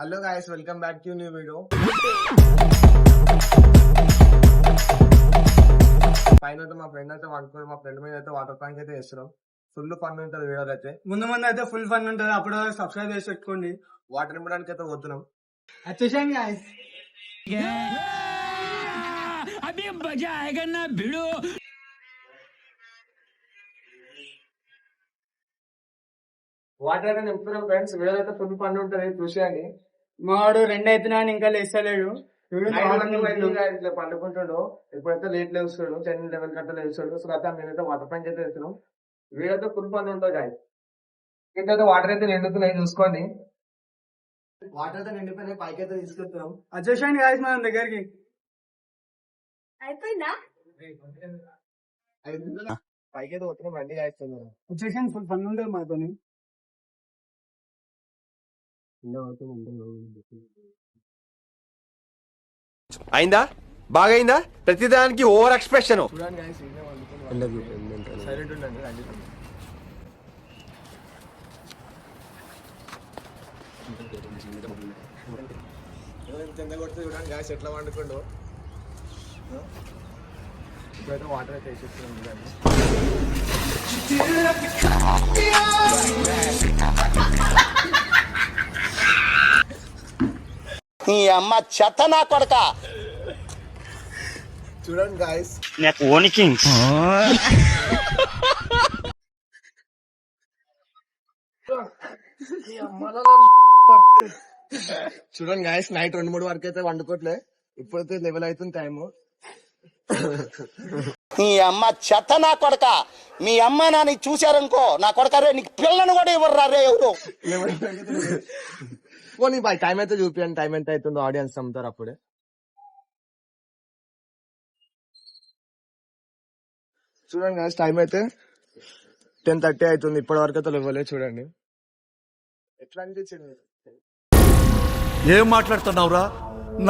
Hello guys, welcome back to new video. పైన అయితే మా ఫ్రెండ్ అయితే వండుకొని మా ఫ్రెండ్ మీద అయితే వాటర్ ట్యాంక్ అయితే వేస్తున్నాం. ఫుల్ ఫన్ ఉంటుంది వీడియోలో అయితే. ముందు అయితే ఫుల్ ఫన్ ఉంటుంది. అప్పుడు సబ్స్క్రైబ్ చేసి పెట్టుకోండి. వాటర్ నింపడానికి అయితే పోతున్నాం. వచ్చేసాం గాయ్స్. अभी मजा आएगा ना भिड़ो. వాటర్ అయితే నింపుతున్నాం ఫ్రెండ్స్. వీడియో అయితే ఫుల్ ఫన్ ఉంటుంది, చూసేయండి. మావాడు 2 అవుతున్నా ఇంకా లేస్తలేడు. ఇట్లా పండుకుంటాడు. ఇప్పుడైతే లేట్ లేస్తాడు, 10-11 గంటలు లేస్తాడు. సో అయితే మేమైతే వాటర్ ట్యాంక్ అయితే వేస్తున్నాం. వీడియో అయితే ఫుల్ ఫన్ ఉంటుంది గాయస్. ఇంకైతే వాటర్ అయితే నిండుతున్నాయి, చూసుకోండి. వాటర్ అయితే నిండిపోయినాయి, పైకి అయితే తీసుకెళ్తున్నాం. వచ్చేసాండి గాయ్స్ మనం దగ్గరికి. అయిపోయిందా? పైకి అయితే వస్తున్నాం, రండి గాయస్. వచ్చేసాండి, ఫుల్ ఫన్ ఉంటుంది మాతోని. అయిందా? బాగైందా? ప్రతిదానికి ఓవర్ ఎక్స్ప్రెషన్. చూడండి గాయస్, సైలెంట్ ఉండండి, రండి. కింద కొడితే చూడండి గాయస్ ఎట్లా వండుకుండు. ఇప్పుడైతే వాటర్ అయితే వేసేస్తున్నాం చూడండి. నీ అమ్మ చెత్త నా కొడక. చూడండి గాయస్, చూడండి గాయస్, నైట్ 2-3 వరకు అయితే వండుకోవట్లే. ఇప్పుడైతే లెవెల్ అవుతుంది టైము. నీ అమ్మ చెత్త నా కొడక. మీ అమ్మ నాన్న చూశారనుకో, నా కొడక రే నీకు పిల్లను కూడా ఇవ్వరు రే ఎవరు. పోనీ బాయ్, టైం అయితే చూపించండి, టైం ఎంత అవుతుందో ఆడియన్స్ అమ్ముతారు అప్పుడే. చూడండి గాయస్, టైం అయితే 10:30 అవుతుంది. ఇప్పటి వరకు అయితే ఇవ్వలేదు. చూడండి ఎట్లా అనిపించింది. ఏం మాట్లాడుతున్నావురా?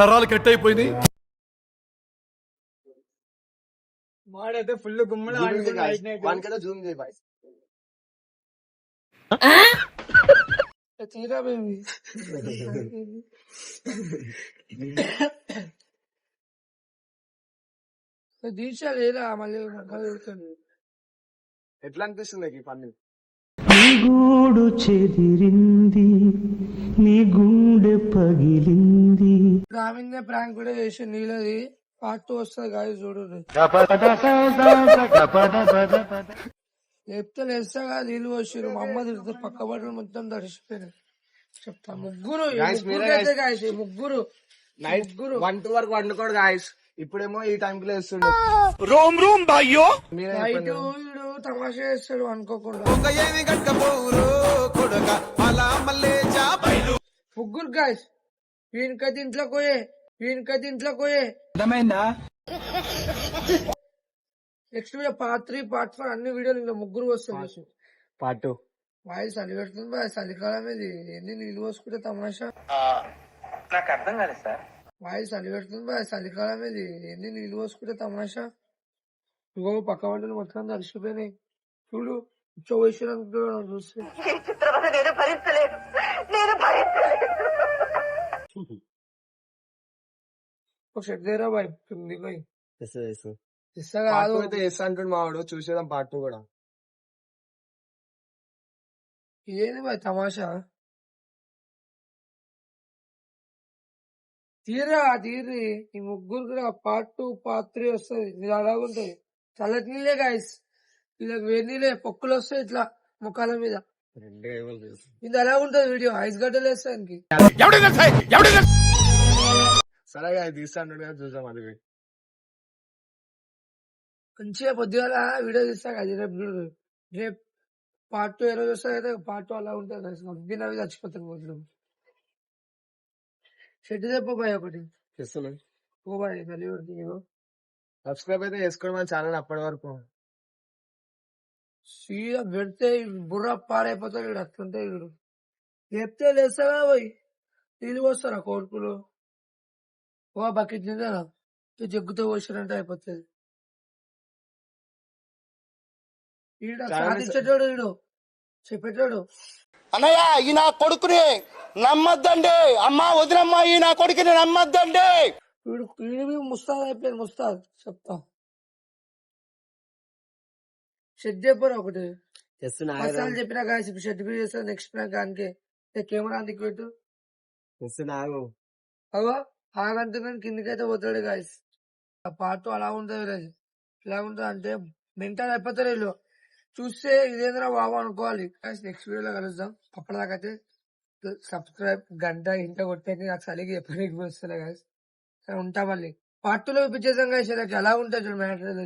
నరాలు కట్ అయిపోయింది. మాడైతే ఫుల్ గుమ్మడి వానికైతే జూమ్ చేయి బాయ్. తీరా బేబీ. దీక్ష లేదా మళ్ళీ ఎట్లా అనిపిస్తుంది ఈ పని? నీ గూడు చెదిరింది, నీ గుండె పగిలింది. రామిందే ప్రాంక్ కూడా చేసి నీళ్ళది పార్ట్ 2 వస్తుంది గాయ చూడు. లేపితే లేస్తాగా నీళ్ళు పోసిరు. మా అమ్మ తిరుగుతుంది, పక్క బట్టలు మొత్తం తడిసిపోయినాయి. చెప్తా ముగ్గురు ముగ్గురు నైట్ 1-2 వరకు వండుకోడు గాయస్. ఇప్పుడేమో ఈ టైంకి లేస్తుండే. రోమ్ రోమ్ బాయ్యో. నైట్ వీడు తమాషా చేస్తాడు అనుకోకుండా. ముగ్గురు గాయస్, వీనికైతే ఇంట్లోకి పోయే అర్థమైందా? నెక్స్ట్ వీడియో పార్ట్ 3, పార్ట్ 4 అన్ని వీడియోలు ఇంకా ముగ్గురు వస్తుంది. పార్ట్ 2 వాయిస్ చలి పెడుతుంది బాయ్. చలికాలం ఇది ఎన్ని నీళ్ళు పోసుకుంటే తమాషా. నాకు అర్థం కాలేదు సార్. వాయిస్ చలి పెడుతుంది బాయ్. చలికాలం ఇది ఎన్ని నీళ్ళు పోసుకుంటే తమాషా. ఇంకో పక్క వంటలు మొత్తం తడిసిపోయినాయి. చూడు చోవేశ్వరం చూస్తే ఒక షెడ్ దగ్గర బాయ్ ఉంది బాయ్. ఇస్తా కాదు అయితే వేస్తా అంటుండు మావాడు. చూసేదాం పార్ట్ 2 కూడా. ఏంది బాయ్ తమాషా. తీర్రి ఈ ముగ్గురు కూడా పార్ట్ 2, పార్ట్ 3 వస్తుంది. ఇది అలాగుంటది. చల్లటి నీళ్ళే గాయస్, వీళ్ళకి వేడి నీళ్ళే. పొక్కులు వస్తాయి ఇట్లా ముఖాల మీద. ఇది ఎలా ఉంటది వీడియో, ఐస్ గడ్డలు వేస్తానికి. సరే గాయ, తీస్తా అంటుండు కదా, చూసాం. అది మంచిగా పొద్దుగాల వీడియో తీస్తా కదా. రేపు పార్ట్ 2 ఏ రోజు వస్తుంది అయితే పార్ట్ 2 అలా ఉంటుంది గాయస్. నవ్వి చచ్చిపోతాను పోతున్నాం. షెడ్ చెప్ప బాయ్ ఒకటి చేస్తున్నాం. ఓ బాయ్ మళ్ళీ సబ్స్క్రైబ్ అయితే చేసుకోండి మన ఛానల్. అప్పటి వరకు సీదా పెడితే బుర్ర పారైపోతాడు వీడు. అట్లుంటే వీడు చెప్తే లేస్తావా పోయి నీళ్ళు పోస్తారా కోరుకులు. ఓ బకెట్ నిండా జగ్గుతో పోసారంటే అయిపోతుంది. వీడు సాధించేటోడు, వీడు చెప్పేటోడు. అన్నయ్య ఈ నా కొడుకుని నమ్మద్దండి, అమ్మా వదినమ్మా ఈ నా కొడుకుని నమ్మద్దండి. వీడు ముస్తాద్ అయిపోయింది, ముస్తాద్ చెప్తా. షెడ్ చెప్పారు ఒకటి మసాలా చెప్పిన గాయస్, ఇప్పుడు షెడ్ బి చేస్తా నెక్స్ట్ ప్రాంక్ దానికి కెమెరా అందుకు పెట్టు. అవో ఆగంటున్నాను కిందికైతే పోతాడు గాయస్. ఆ పార్ట్ అలా ఉంటుంది, ఇలా ఉంటుంది అంటే మెంటల్ అయిపోతారు వీళ్ళు. చూస్తే ఇదేంద్రా బాబు అనుకోవాలి. నెక్స్ట్ వీడియోలో కలుద్దాం. అప్పటిదాకైతే సబ్స్క్రైబ్ గంట ఇంట కొట్టేది నాకు చలికి ఎప్పటికి వస్తుంది గాయస్. ఉంటా మళ్ళీ పార్ట్ 2లో చూపించేసాం గాయస్. ఎలా ఉంటుంది చూడు మ్యాటర్.